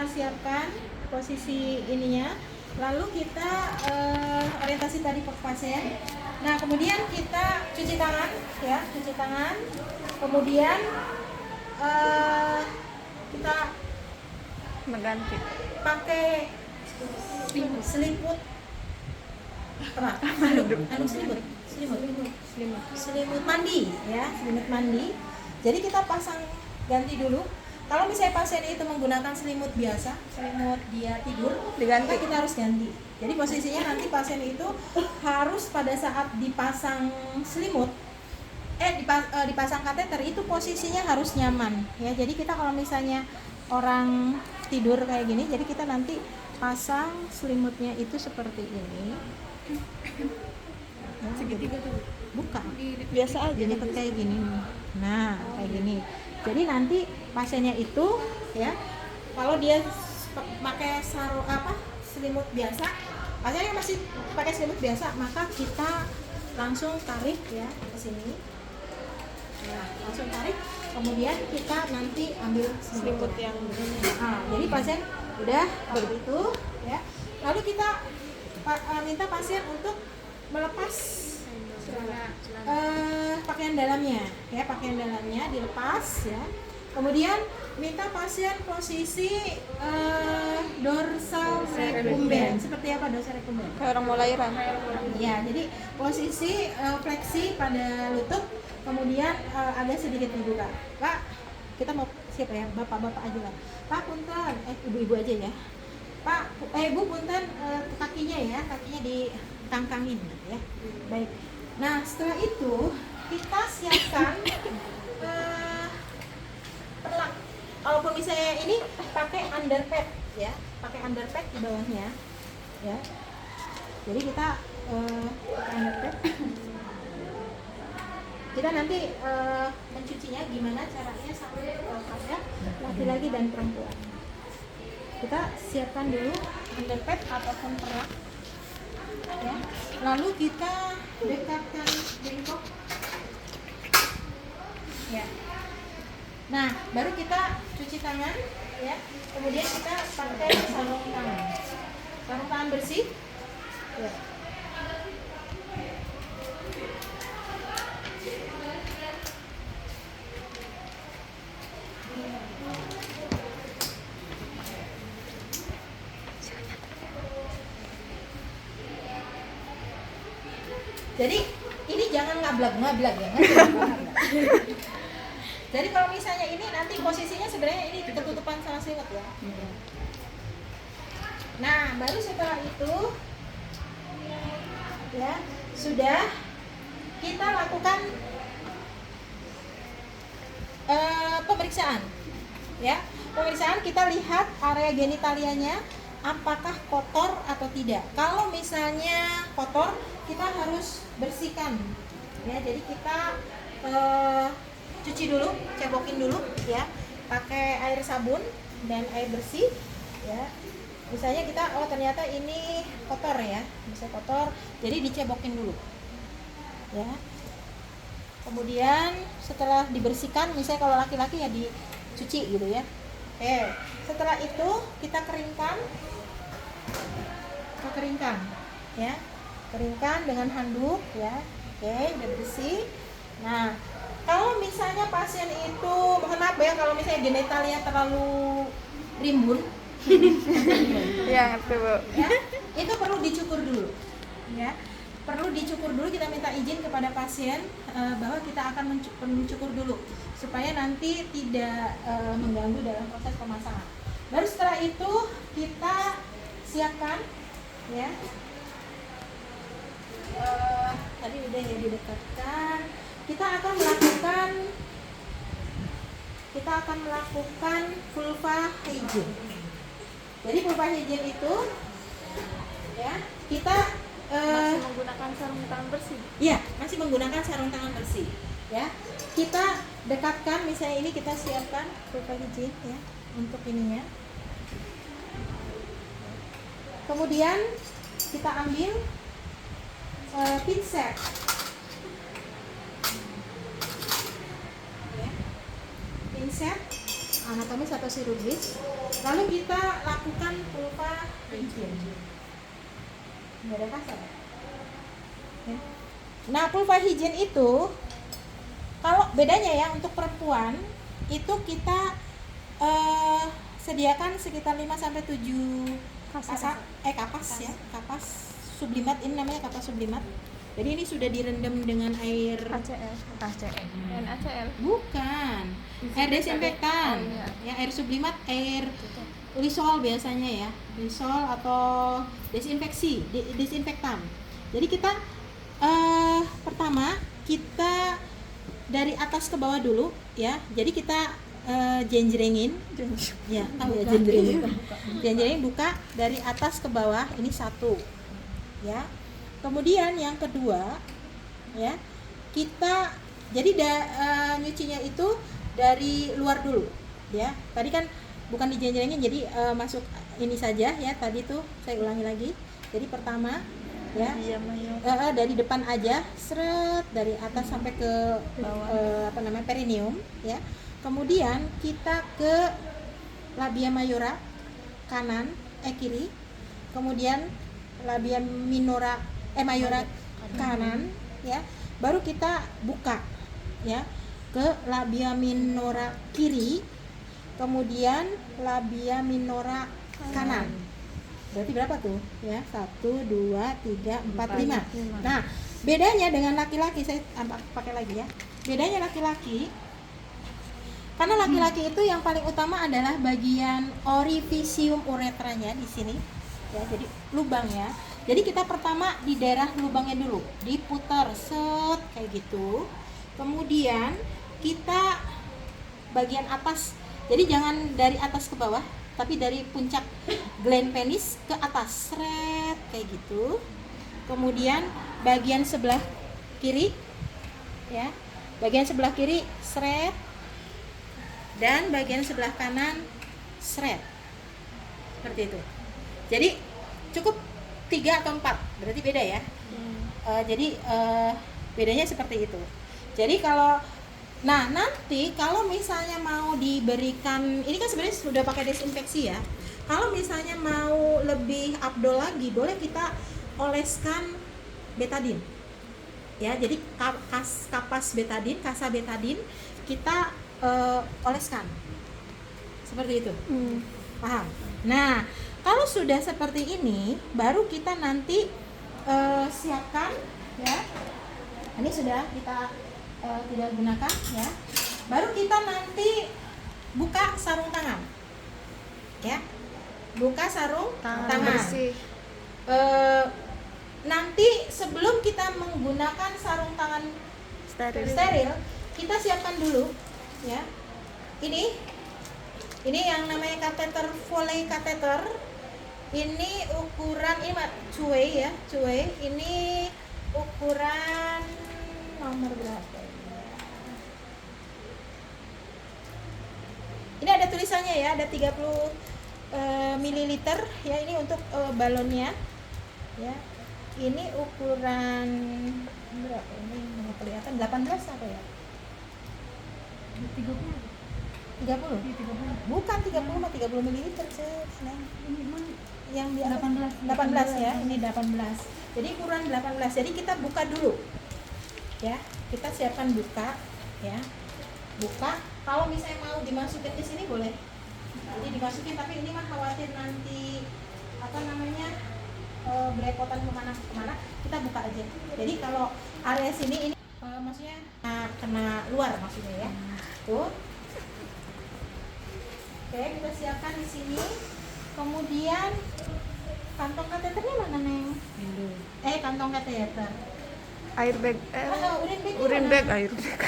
kita siapkan posisi ininya, lalu kita orientasi tadi ke pasien. Nah kemudian kita cuci tangan, ya cuci tangan. Kemudian kita mengganti pakai selimut selimut mandi, ya selimut mandi. Jadi kita pasang ganti dulu. Kalau misalnya pasien itu menggunakan selimut biasa, selimut dia tidur, diganti. kita harus ganti. Jadi posisinya nanti pasien itu harus pada saat dipasang selimut, dipasang kateter itu posisinya harus nyaman, ya. Jadi kita kalau misalnya orang tidur kayak gini, jadi kita nanti pasang selimutnya itu seperti ini. Ya, segitiga tuh. Bukan. Biasa aja Jadi kayak gini. Nah, kayak gini. Jadi nanti pasiennya itu, ya, kalau dia pakai selimut biasa, pasiennya masih pakai selimut biasa, maka kita langsung tarik, ya, ke sini. Nah, langsung tarik. Kemudian kita nanti ambil selimut yang jadi pasien udah seperti itu, ya. Lalu kita minta pasien untuk melepas pakaian dalamnya, ya, pakaian dalamnya dilepas, ya. Kemudian minta pasien posisi dorsal recumbens. Seperti apa dorsal recumbens? kayak orang mau lahiran. Ya, jadi posisi fleksi pada lutut, kemudian agak sedikit dibuka. Pak, kita mau siapa ya? Bapak-bapak aja lah. Pak, punten, ibu-ibu aja ya. Pak, Bu, punten, kakinya ya, kakinya dikangkangin, ya. Baik. Nah, setelah itu kita siapkan perlak. Walaupun misalnya ini pakai underpad, ya, pakai underpad di bawahnya, ya. Jadi kita pakai underpad. Kita nanti mencucinya gimana caranya sampai pada laki-laki dan perempuan. Kita siapkan dulu underpad ataupun perlak, ya. Lalu kita dekatkan bengkok, ya. Nah, baru kita cuci tangan, ya. Kemudian kita pakai sarung tangan bersih, ya. Jadi ini jangan ngablak ya. Jadi kalau misalnya ini nanti posisinya sebenarnya ini ketutupan sama selimut, ya. Nah, baru setelah itu, ya, sudah kita lakukan pemeriksaan, ya. Pemeriksaan kita lihat area genitalianya apakah kotor atau tidak. Kalau misalnya kotor, kita harus bersihkan, ya. Jadi kita cuci dulu, cebokin dulu, ya, pakai air sabun dan air bersih, ya. Misalnya kita ternyata ini kotor, ya, bisa kotor, jadi dicebokin dulu, ya. Kemudian setelah dibersihkan, misalnya kalau laki-laki ya dicuci gitu, ya. Setelah itu kita keringkan, ya, keringkan dengan handuk, ya. Udah bersih. Nah, kalau misalnya pasien itu, mohon maaf ya, kalau misalnya genitalnya terlalu rimbun, ya ngerti Bu, ya, itu perlu dicukur dulu, ya. Perlu dicukur dulu, kita minta izin kepada pasien bahwa kita akan mencukur dulu supaya nanti tidak mengganggu dalam proses pemasangan. Baru setelah itu kita siapkan, ya. Tadi udah ya didekatkan. Kita akan melakukan vulva hygiene. Jadi vulva hygiene itu, ya, kita masih menggunakan sarung tangan bersih. Iya, masih menggunakan sarung tangan bersih, ya. Kita dekatkan, misalnya ini kita siapkan vulva hygiene, ya, untuk ininya. Kemudian kita ambil pinset, ya. Pinset anatomis atau chirurgis. Lalu kita lakukan vulva hygiene. Nggak ada kasar. Ya. Nah, vulva hygiene itu kalau bedanya ya, untuk perempuan itu kita sediakan sekitar 5 sampai 7 kapas ya, kapas sublimat, ini namanya kapas sublimat. Jadi ini sudah direndam dengan air NaCl. bukan, air desinfektan. Oh, iya. Ya, air sublimat, air Lysol biasanya ya, Lysol atau desinfektan. Jadi kita pertama kita dari atas ke bawah dulu ya. Jadi kita jenjrengin ya, tahu ya jenjrengin, buka dari atas ke bawah, ini satu ya. Kemudian yang kedua ya, kita jadi nyucinya itu dari luar dulu ya. Tadi kan bukan dijenjrengin, jadi masuk ini saja ya, tadi tuh saya ulangi lagi. Jadi pertama ya, dari depan aja, seret dari atas sampai ke bawah, perineum ya. Kemudian kita ke labia mayora kanan, kiri. Kemudian labia mayora kanan ya. Baru kita buka ya ke labia minora kiri. Kemudian labia minora kanan. Berarti berapa tuh ya? 1, 2, 3, 4, 5. Nah, bedanya dengan laki-laki, saya pakai lagi ya. Bedanya laki-laki, karena laki-laki itu yang paling utama adalah bagian orifisium uretranya di sini ya, jadi lubang ya. Jadi kita pertama di daerah lubangnya dulu diputar set kayak gitu. Kemudian kita bagian atas, jadi jangan dari atas ke bawah, tapi dari puncak gland penis ke atas, seret kayak gitu. Kemudian bagian sebelah kiri ya, bagian sebelah kiri seret, dan bagian sebelah kanan seret, seperti itu. Jadi cukup 3 atau 4, berarti beda ya. Jadi bedanya seperti itu. Jadi kalau nanti kalau misalnya mau diberikan, ini kan sebenarnya sudah pakai desinfeksi ya. Kalau misalnya mau lebih abdol lagi, boleh kita oleskan betadin. Ya, jadi kapas betadin, kasa betadin kita oleskan. Seperti itu. Paham? Nah, kalau sudah seperti ini, baru kita nanti siapkan ya. Ini sudah kita tidak gunakan ya. Baru kita nanti buka sarung tangan ya, buka sarung tangan bersih. Nanti sebelum kita menggunakan sarung tangan steril, kita siapkan dulu ya. Ini yang namanya kateter Foley kateter. Ini ukuran, ini cuy ya, cuy. Ini ukuran nomor berapa? Ini ada tulisannya ya, ada 30 ml ya, ini untuk balonnya ya. Ini ukuran berapa ini? Nggak kelihatan, 18 apa ya? 30? Bukan 30 mah 30 ml yang di 18 ya, ini 18. Jadi ukuran 18. Jadi kita buka dulu. Ya, kita siapkan buka ya. Buka. Kalau misalnya mau dimasukin di sini boleh. Jadi dimasukin, tapi ini mah khawatir nanti belepotan kemana, kita buka aja. Jadi kalau area sini ini maksudnya kena luar maksudnya ya. Tuh. Oke, kita siapkan di sini. Kemudian kantong kateternya mana, Neng? Kantong kateter. Air bag. Urin bag. Air bag.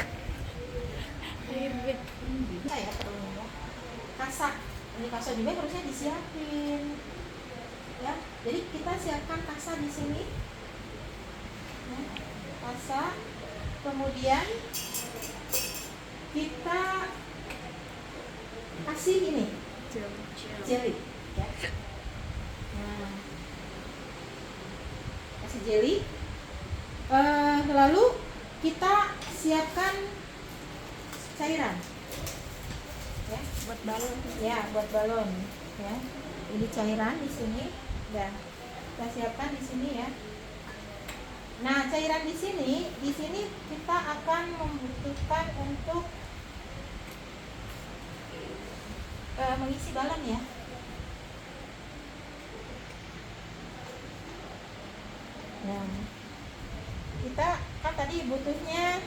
Bisa ya perlunya. Kasa. Ini kasa juga harusnya disiapin. Ya, jadi kita siapkan kasa di sini. Ya, kasa. Kemudian kita kasih ini jelly ya. Nah, kasih jelly. Lalu kita siapkan cairan ya. buat balon. Ya, buat balon ya. Ini cairan di sini. Ya. Kita siapkan di sini ya. Nah, cairan di sini kita akan membutuhkan untuk mengisi balon ya. Nah, kita kan tadi butuhnya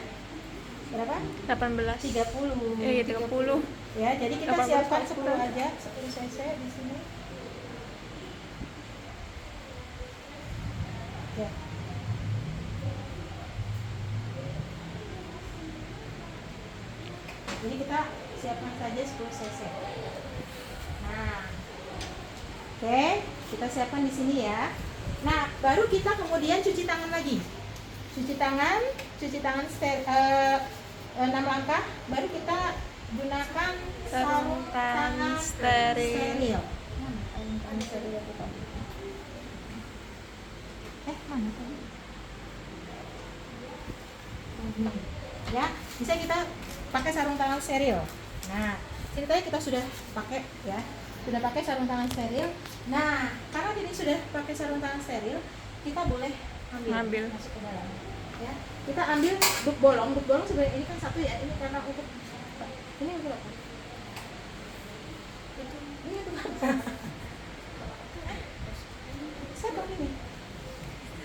berapa? 18. 30. Iya, 30. Ya, jadi kita 18, siapkan 40. 10 aja, 10 cc di sini. Ya. Jadi kita siapkan saja 10 cc. Nah, oke, kita siapkan di sini ya. Nah, baru kita kemudian cuci tangan lagi. Cuci tangan 6 langkah. Baru kita gunakan sarung tangan steril. Sarung tangan steril kita. Mana tadi? Ya, bisa kita pakai sarung tangan steril. Nah, ceritanya kita sudah pakai ya, sudah pakai sarung tangan steril. Nah, karena ini sudah pakai sarung tangan steril, kita boleh ambil masuk ke dalam. Ya, kita ambil duk bolong sebenarnya ini kan satu ya, ini karena untuk ini untuk apa? Ini untuk apa? Saya ini.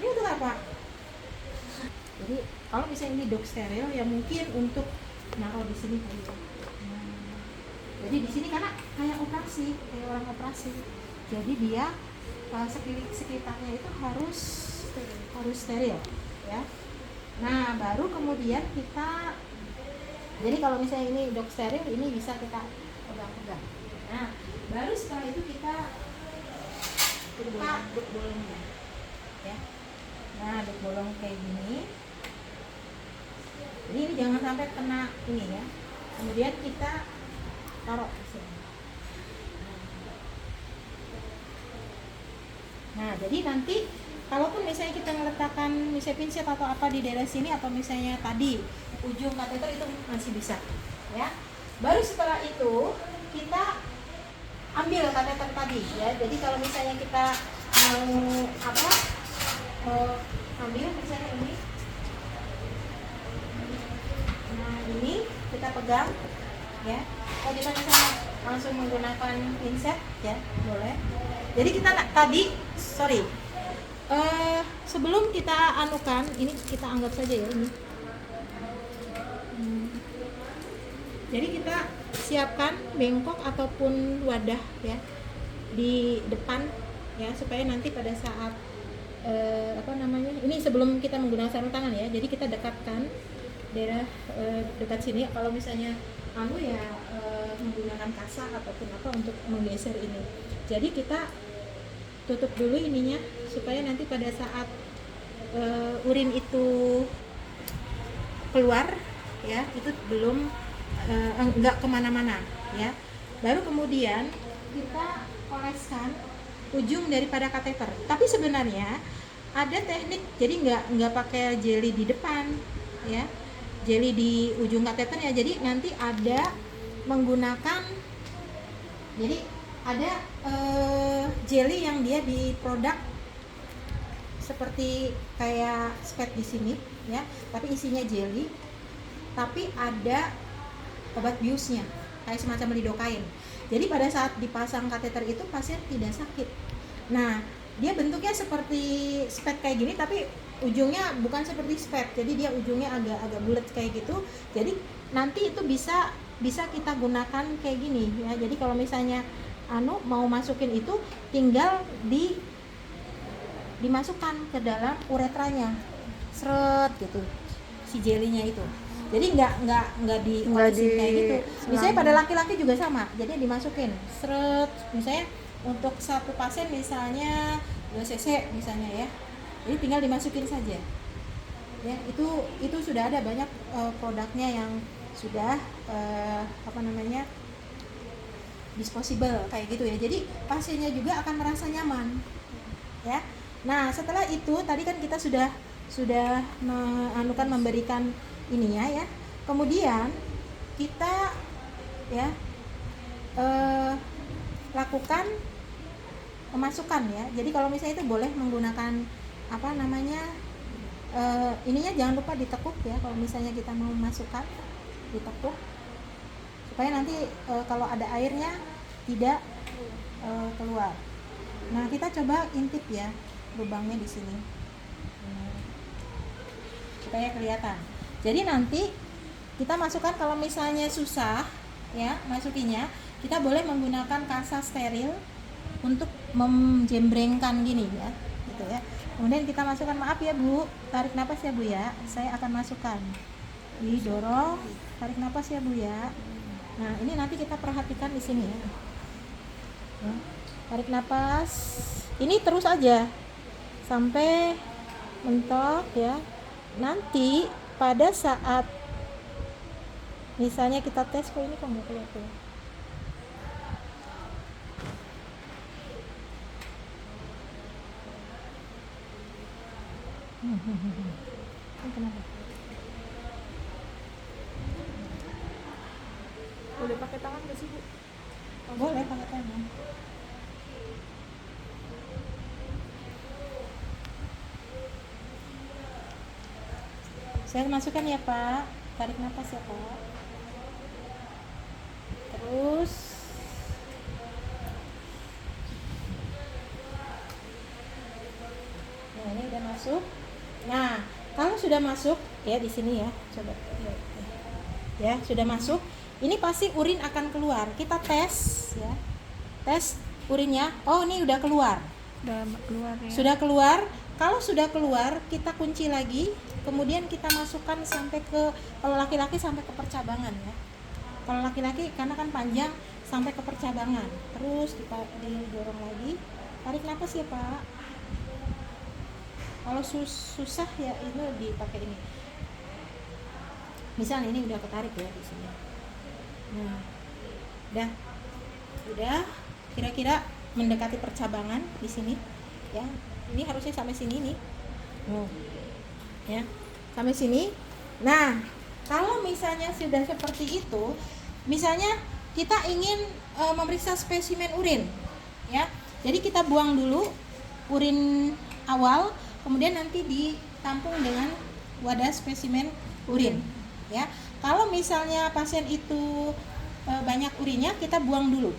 Ini untuk apa? Jadi kalau misalnya ini dok steril ya mungkin untuk naruh di sini kali ya. Jadi di sini karena kayak operasi, kayak orang operasi. Jadi dia sekitarnya itu harus steril, ya. Nah baru kemudian kita, jadi kalau misalnya ini dok steril ini bisa kita pegang-pegang. Nah baru setelah itu kita buka dok bolongnya, ya. Nah dok bolong kayak gini. Jadi ini jangan sampai kena ini ya. Kemudian kita taruh di sini. Nah, jadi nanti kalaupun misalnya kita meletakkan misalnya pinset atau apa di daerah sini atau misalnya tadi ujung kateter itu masih bisa, ya. Baru setelah itu kita ambil kateter tadi, ya. Jadi kalau misalnya kita mau ambil misalnya ini. Nah, ini kita pegang, ya. Kalau kita misalnya langsung menggunakan pinset, ya, boleh. Jadi kita sebelum kita anukan, ini kita anggap saja ya ini. Jadi kita siapkan bengkok ataupun wadah ya di depan ya supaya nanti pada saat ini sebelum kita menggunakan sarung tangan ya. Jadi kita dekatkan daerah dekat sini. Kalau misalnya menggunakan kasa ataupun apa untuk menggeser ini. Jadi kita tutup dulu ininya supaya nanti pada saat urin itu keluar ya itu belum enggak kemana-mana ya. Baru kemudian kita oleskan ujung daripada kateter. Tapi sebenarnya ada teknik, jadi nggak pakai jeli di depan ya, jeli di ujung kateternya. Jadi nanti ada menggunakan, jadi ada jeli yang dia di produk seperti kayak spet di sini ya, tapi isinya jeli, tapi ada obat biusnya kayak semacam lidocaine. Jadi pada saat dipasang kateter itu pasien tidak sakit. Nah, dia bentuknya seperti spet kayak gini tapi ujungnya bukan seperti spet. Jadi dia ujungnya agak bulat kayak gitu. Jadi nanti itu bisa kita gunakan kayak gini ya. Jadi kalau misalnya mau masukin itu tinggal dimasukkan ke dalam uretranya. Seret gitu si jelinya itu. Jadi nggak diolesin kayak gitu. Misalnya pada laki-laki juga sama. Jadi dimasukin seret. Misalnya untuk satu pasien misalnya 2 cc misalnya ya. Jadi tinggal dimasukin saja. Ya, itu sudah ada banyak produknya yang sudah disposable kayak gitu ya. Jadi pasiennya juga akan merasa nyaman. Ya. Nah, setelah itu tadi kan kita sudah memberikan ininya ya. Kemudian kita ya lakukan pemasukan ya. Jadi kalau misalnya itu boleh menggunakan apa namanya, ininya jangan lupa ditekuk ya. Kalau misalnya kita mau masukkan, ditekuk supaya nanti kalau ada airnya tidak keluar. Nah, kita coba intip ya lubangnya di sini. Supaya kelihatan. Jadi nanti kita masukkan, kalau misalnya susah ya masukinya, kita boleh menggunakan kasa steril untuk menjembrengkan gini ya, gitu ya. Kemudian kita masukkan, maaf ya Bu, tarik napas ya Bu ya. Saya akan masukkan. Didorong, tarik napas ya Bu ya. Nah, ini nanti kita perhatikan di sini ya. Tarik napas. Ini terus aja sampai mentok ya. Nanti pada saat misalnya kita tes, kok ini kok nggak kelihatan. Ini kenapa? Boleh pakai tangan nggak sih Bu? Boleh pakai tangan. Saya masukkan ya Pak, tarik nafas ya Pak. Terus nah, ini udah masuk. Nah, kalau sudah masuk ya di sini ya, coba ya, sudah masuk. Ini pasti urin akan keluar. Kita tes ya, tes urinnya. Oh, ini udah keluar. Udah keluar ya. Sudah keluar. Kalau sudah keluar, kita kunci lagi. Kemudian kita masukkan sampai ke, kalau laki-laki sampai ke percabangan ya. Kalau laki-laki karena kan panjang sampai ke percabangan. Terus didorong lagi. Tarik nafas ya Pak. Kalau susah ya ini dipakai ini. Misal ini udah ketarik ya di sini. Nah, udah kira-kira mendekati percabangan di sini ya. Ini harusnya sampai sini nih. Ya, sampai sini. Nah, kalau misalnya sudah seperti itu, misalnya kita ingin memeriksa spesimen urin ya. Jadi kita buang dulu urin awal, kemudian nanti ditampung dengan wadah spesimen urin ya. Kalau misalnya pasien itu banyak urinnya, kita buang dulu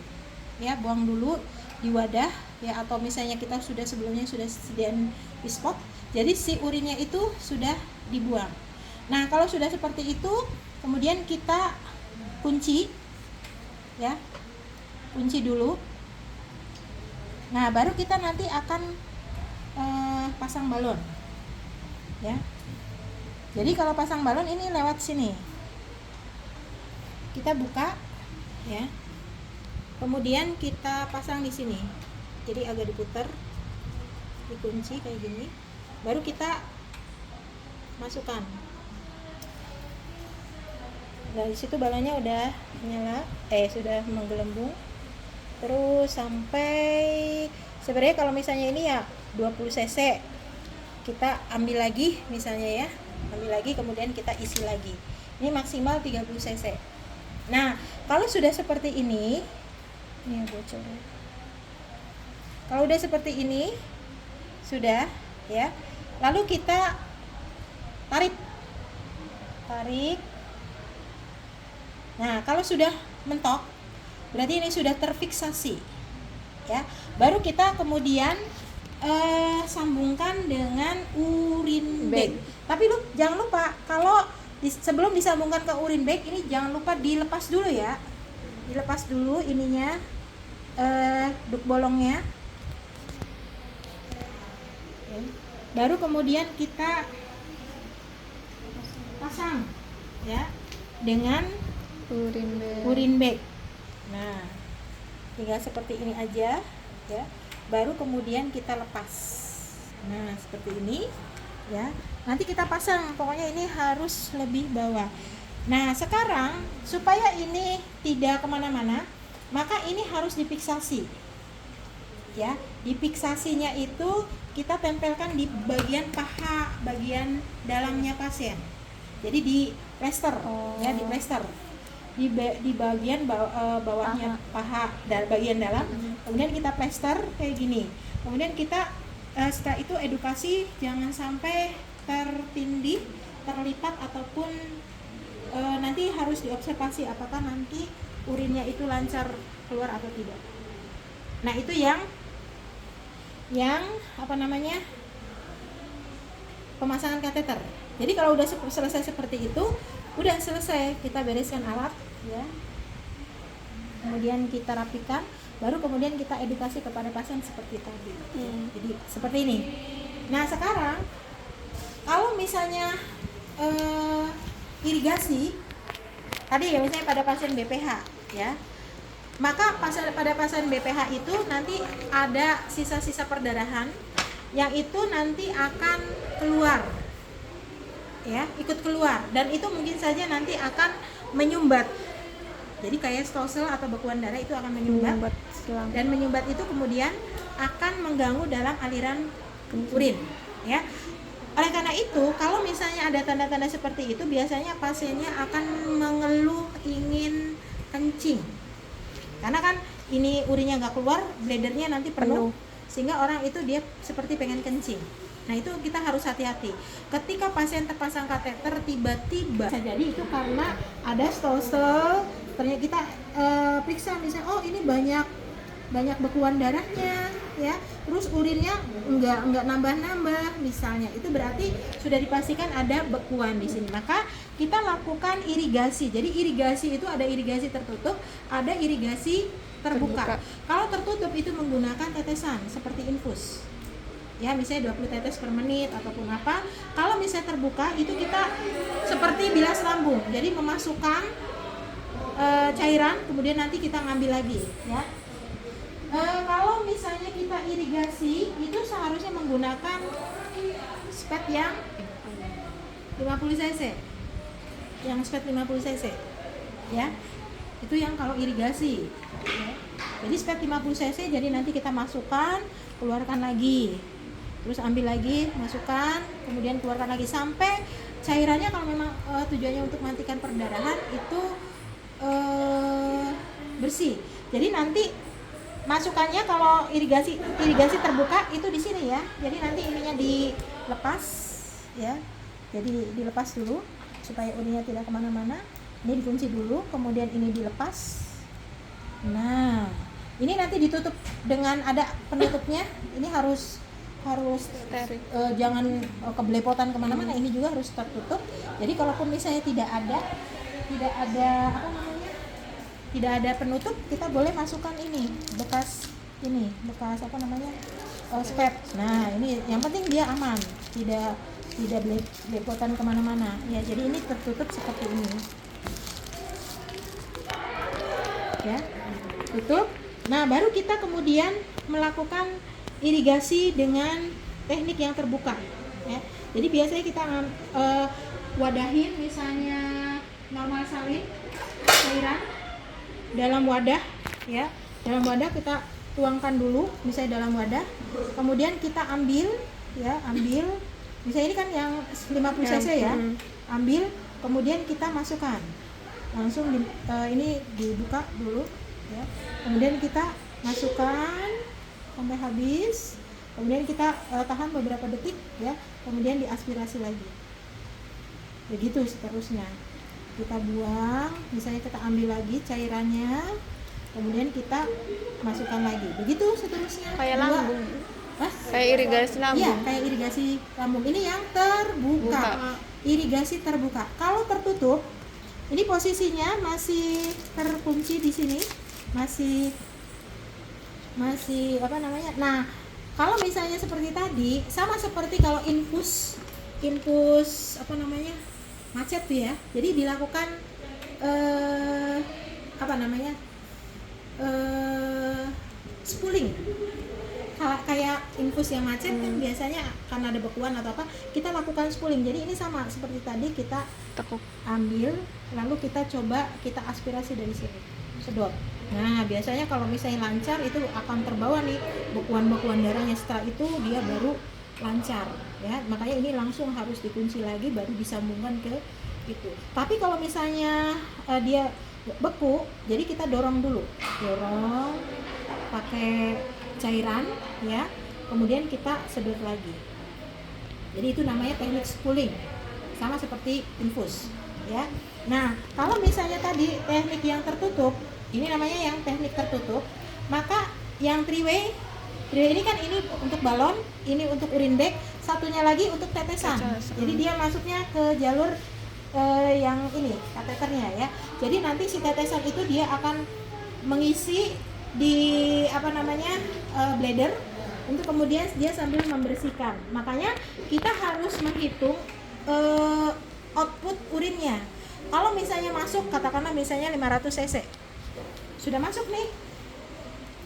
ya, buang dulu di wadah ya, atau misalnya kita sebelumnya sudah sediain di spot, jadi si urinnya itu sudah dibuang. Nah, kalau sudah seperti itu, kemudian kita kunci ya, kunci dulu. Nah, baru kita nanti akan pasang balon ya. Jadi kalau pasang balon ini lewat sini, kita buka ya, kemudian kita pasang di sini. Jadi agak diputar, dikunci kayak gini, baru kita masukkan. Dari situ balonnya udah nyala, sudah menggelembung. Terus sampai, sebenarnya kalau misalnya ini ya 20 cc, kita ambil lagi misalnya ya, ambil lagi kemudian kita isi lagi. Ini maksimal 30 cc. Nah, kalau sudah seperti ini bocor. Kalau udah seperti ini, sudah ya. Lalu kita tarik. Nah, kalau sudah mentok, berarti ini sudah terfiksasi ya. Baru kita kemudian sambungkan dengan urin bag. Tapi jangan lupa, kalau sebelum disambungkan ke urin bag ini jangan lupa dilepas dulu ya. Dilepas dulu ininya, duk bolongnya. Baru kemudian kita pasang ya dengan urin bag. Nah, tinggal seperti ini aja ya. Baru kemudian kita lepas. Nah, seperti ini ya. Nanti kita pasang, pokoknya ini harus lebih bawah. Nah, sekarang supaya ini tidak kemana-mana, maka ini harus difiksasi ya. Difiksasinya itu kita tempelkan di bagian paha, bagian dalamnya pasien. Jadi di plester ya, di plester. di bagian bawahnya paha dan bagian dalam. Kemudian kita plester kayak gini. Kemudian kita setelah itu edukasi jangan sampai tertindih, terlipat ataupun nanti harus diobservasi apakah nanti urinnya itu lancar keluar atau tidak. Nah itu yang apa namanya, pemasangan kateter. Jadi kalau udah selesai seperti itu, udah selesai, kita bereskan alat ya, kemudian kita rapikan, baru kemudian kita edukasi kepada pasien seperti tadi. Jadi seperti ini. Nah sekarang kalau misalnya irigasi tadi ya, misalnya pada pasien BPH ya, maka pada pasien BPH itu nanti ada sisa-sisa perdarahan yang itu nanti akan keluar ya, ikut keluar, dan itu mungkin saja nanti akan menyumbat. Jadi kayak stolsel atau bekuan darah itu akan menyumbat dan menyumbat itu kemudian akan mengganggu dalam aliran urin ya. Oleh karena itu, kalau misalnya ada tanda-tanda seperti itu, biasanya pasiennya akan mengeluh ingin kencing. Karena kan ini urinnya nggak keluar, bladdernya nanti penuh, sehingga orang itu dia seperti pengen kencing. Nah itu kita harus hati-hati. Ketika pasien terpasang kateter tiba-tiba, bisa jadi itu karena ada stolsel. Ternyata kita periksa misalnya, oh ini banyak bekuan darahnya ya, terus urinnya enggak nambah-nambah misalnya, itu berarti sudah dipastikan ada bekuan di sini. Maka kita lakukan irigasi. Jadi irigasi itu ada irigasi tertutup, ada irigasi terbuka. Kalau tertutup itu menggunakan tetesan seperti infus ya, misalnya 20 tetes per menit ataupun apa. Kalau misalnya terbuka itu kita seperti bilas lambung, jadi memasukkan cairan, kemudian nanti kita ngambil lagi ya. Kalau misalnya kita irigasi itu seharusnya menggunakan spet yang 50 cc, yang spet 50 cc ya, itu yang kalau irigasi ya. Jadi spet 50 cc, jadi nanti kita masukkan, keluarkan lagi, terus ambil lagi, masukkan, kemudian keluarkan lagi sampai cairannya, kalau memang tujuannya untuk menghentikan perdarahan itu bersih. Jadi nanti masukannya kalau irigasi terbuka itu di sini ya. Jadi nanti ininya dilepas ya. Jadi dilepas dulu supaya urinnya tidak kemana-mana. Ini dikunci dulu, kemudian ini dilepas. Nah, ini nanti ditutup dengan ada penutupnya. Ini harus jangan kebelepotan kemana-mana. Ini juga harus tertutup. Jadi kalaupun misalnya tidak ada tidak ada penutup, kita boleh masukkan ini bekas spet. Nah ini yang penting dia aman, tidak belepotan kemana-mana ya. Jadi ini tertutup seperti ini ya, tutup. Nah baru kita kemudian melakukan irigasi dengan teknik yang terbuka ya. Jadi biasanya kita wadahin misalnya normal salin cairan dalam wadah ya, dalam wadah kita tuangkan dulu misalnya dalam wadah, kemudian kita ambil misalnya ini kan yang 50 cc ya, ambil kemudian kita masukkan langsung ini dibuka dulu ya, kemudian kita masukkan sampai habis, kemudian kita tahan beberapa detik ya, kemudian diaspirasi lagi, begitu seterusnya. Kita buang, misalnya kita ambil lagi cairannya, kemudian kita masukkan lagi, begitu seterusnya. Kayak lambung. Kayak irigasi lambung. Iya, kayak irigasi lambung. Ini yang terbuka. Irigasi terbuka. Kalau tertutup, ini posisinya masih terkunci di sini, masih Nah, kalau misalnya seperti tadi, sama seperti kalau infus macet tuh ya. Jadi dilakukan spooling. Kayak infus yang macet kan biasanya karena ada bekuan atau apa, kita lakukan spooling. Jadi ini sama seperti tadi, kita Tekuk. ambil lalu kita coba kita aspirasi dari sini, sedot. Nah biasanya kalau misalnya lancar itu akan terbawa nih bekuan-bekuan darahnya, setelah itu dia baru lancar ya. Makanya ini langsung harus dikunci lagi baru disambungkan ke itu. Tapi kalau misalnya dia beku, jadi kita dorong dulu, dorong pakai cairan ya, kemudian kita sedot lagi. Jadi itu namanya teknik spooling, sama seperti infus ya. Nah kalau misalnya tadi teknik yang tertutup, ini namanya yang teknik tertutup, maka yang three way ini kan ini untuk balon, ini untuk urine bag, satunya lagi untuk tetesan. Jadi dia masuknya ke jalur yang ini kateternya ya. Jadi nanti si tetesan itu dia akan mengisi di bladder untuk kemudian dia sambil membersihkan. Makanya kita harus menghitung output urinnya. Kalau misalnya masuk, katakanlah misalnya 500 cc, sudah masuk nih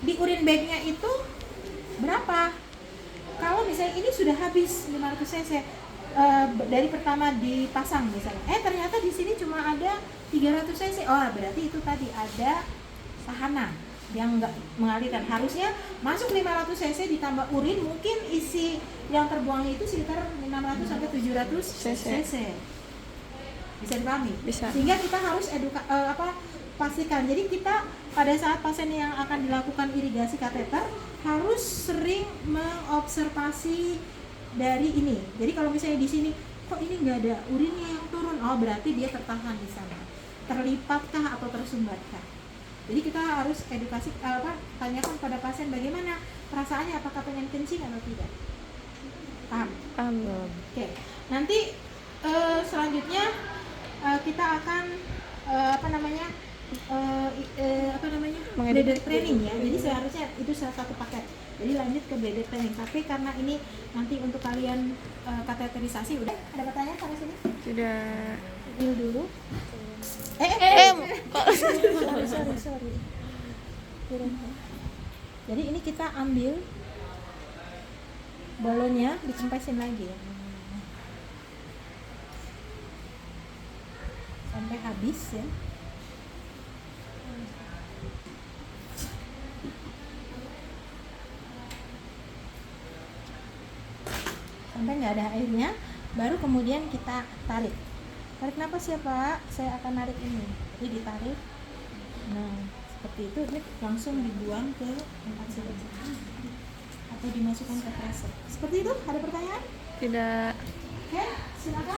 di urine bagnya itu berapa? Kalau misalnya ini sudah habis 500 cc dari pertama dipasang misalnya, ternyata di sini cuma ada 300 cc. Oh, berarti itu tadi ada tahanan yang enggak mengalirkan. Harusnya masuk 500 cc ditambah urin, mungkin isi yang terbuangnya itu sekitar 500 sampai 700 cc. Bisa dipahami? Bisa. Sehingga kita harus pastikan. Jadi kita pada saat pasien yang akan dilakukan irigasi kateter harus sering mengobservasi dari ini. Jadi kalau misalnya di sini kok ini nggak ada urinnya yang turun, oh berarti dia tertahan di sana, terlipatkah atau tersumbatkah. Jadi kita harus edukasi, tanyakan pada pasien bagaimana perasaannya, apakah pengen kencing atau tidak. Paham? Paham. Oke. Nanti selanjutnya kita akan bladder training ya. Jadi seharusnya itu salah satu paket. Jadi lanjut ke bladder training. Tapi karena ini nanti untuk kalian kateterisasi, udah ada pertanyaan sampai sini? Tidak. Dulu. Sorry. Jadi ini kita ambil balonnya, dikempesin lagi ya. Sampai habis ya. Sampai nggak ada airnya, baru kemudian kita tarik. Tarik napas ya Pak, saya akan narik ini. Jadi ditarik. Nah, seperti itu, ini langsung dibuang ke tempat sini atau dimasukkan ke tracer. Seperti itu, ada pertanyaan? Tidak. Oke, silakan.